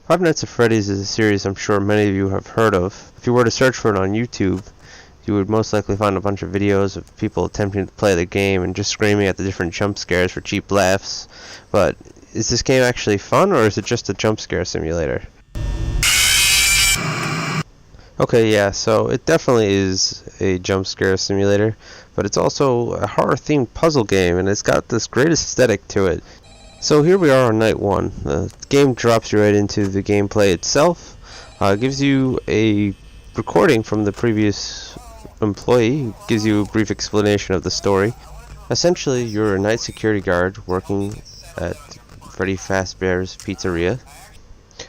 Five Nights at Freddy's is a series I'm sure many of you have heard of. If you were to search for it on YouTube, you would most likely find a bunch of videos of people attempting to play the game and just screaming at the different jump scares for cheap laughs. But is this game actually fun, or is it just a jump scare simulator? Okay, yeah, so it definitely is a jump scare simulator, but it's also a horror-themed puzzle game, and it's got this great aesthetic to it. So here we are on night one. The game drops you right into the gameplay itself. Gives you a recording from the previous employee, gives you a brief explanation of the story. Essentially, you're a night security guard working at Freddy Fazbear's Pizzeria.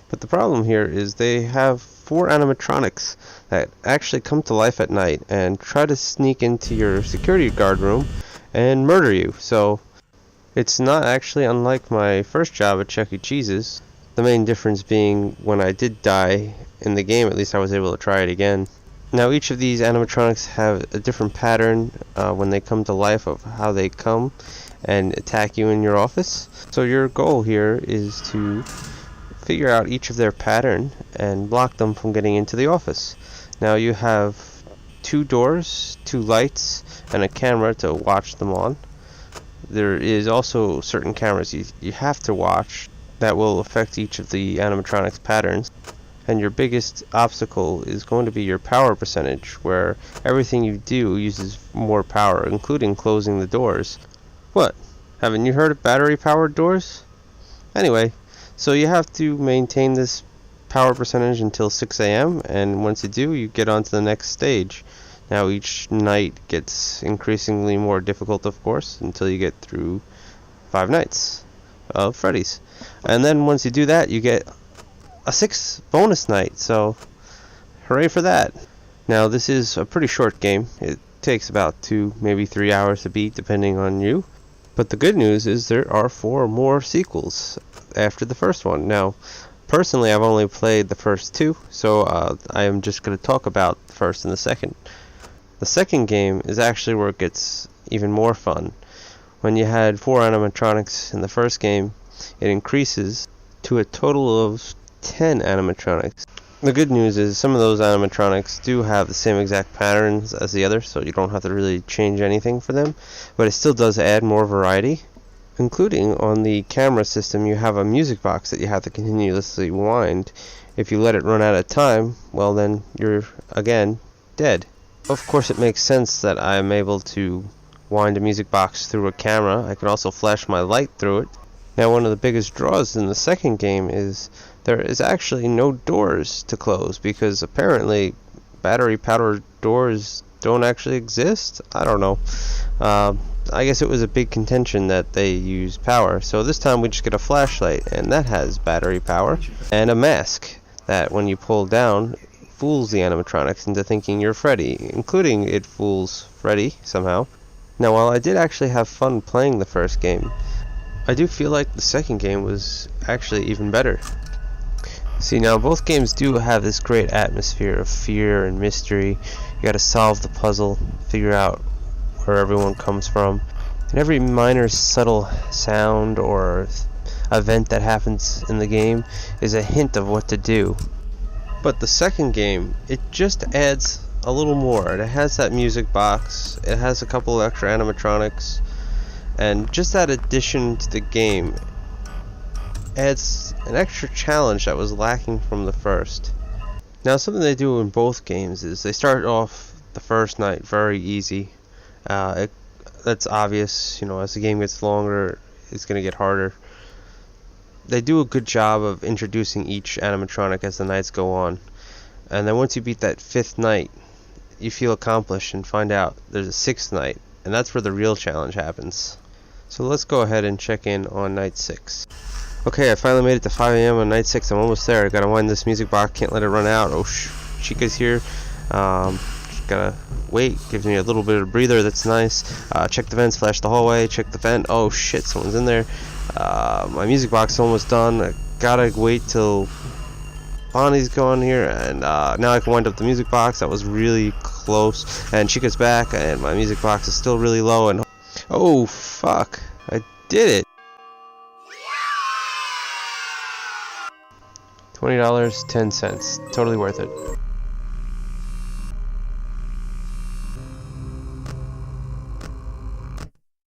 But the problem here is they have 4 animatronics that actually come to life at night and try to sneak into your security guard room and murder you. So it's not actually unlike my first job at Chuck E. Cheese's. The main difference being when I did die in the game, at least I was able to try it again. Now each of these animatronics have a different pattern when they come to life of how they come and attack you in your office. So your goal here is to figure out each of their pattern and block them from getting into the office. Now you have 2 doors, 2 lights, and a camera to watch them on. There is also certain cameras you have to watch that will affect each of the animatronics patterns. And your biggest obstacle is going to be your power percentage, where everything you do uses more power, including closing the doors. What? Haven't you heard of battery-powered doors? Anyway, so you have to maintain this power percentage until 6 a.m. and once you do, you get on to the next stage. Now each night gets increasingly more difficult, of course, until you get through 5 nights of Freddy's. And then once you do that, you get a 6th bonus night, so hooray for that. Now this is a pretty short game. It takes about 2, maybe 3 hours to beat, depending on you. But the good news is there are 4 more sequels after the first one. Now, personally, I've only played the first 2, so I am just going to talk about the first and the second. The second game is actually where it gets even more fun. When you had 4 animatronics in the first game, it increases to a total of 10 animatronics. The good news is some of those animatronics do have the same exact patterns as the others, so you don't have to really change anything for them, but it still does add more variety. Including on the camera system, you have a music box that you have to continuously wind. If you let it run out of time, well then you're again dead. Of course it makes sense that I am able to wind a music box through a camera. I can also flash my light through it. Now one of the biggest draws in the second game is there is actually no doors to close, because apparently battery powered doors don't actually exist. I don't know. I guess it was a big contention that they use power. So this time we just get a flashlight, and that has battery power, and a mask that when you pull down fools the animatronics into thinking you're Freddy, including it fools Freddy somehow. Now while I did actually have fun playing the first game, I do feel like the second game was actually even better. See, now both games do have this great atmosphere of fear and mystery. You gotta solve the puzzle, figure out where everyone comes from, and every minor subtle sound or event that happens in the game is a hint of what to do. But the second game, it just adds a little more. It has that music box, it has a couple extra animatronics, and just that addition to the game adds an extra challenge that was lacking from the first. Now something they do in both games is they start off the first night very easy. That's obvious, you know, as the game gets longer it's going to get harder. They do a good job of introducing each animatronic as the nights go on, and then once you beat that 5th night you feel accomplished and find out there's a 6th night, and that's where the real challenge happens. So let's go ahead and check in on night 6. Okay, I finally made it to 5 a.m. on night 6. I'm almost there. I gotta wind this music box, can't let it run out. Oh, Chica's here. Just gotta wait. Gives me a little bit of a breather, that's nice. Check the vents, flash the hallway, check the vent. Oh shit, someone's in there. My music box is almost done. I gotta wait till Bonnie's gone here, and now I can wind up the music box. That was really close. And Chica's back, and my music box is still really low, and oh fuck, I did it. $20, 10 cents. Totally worth it.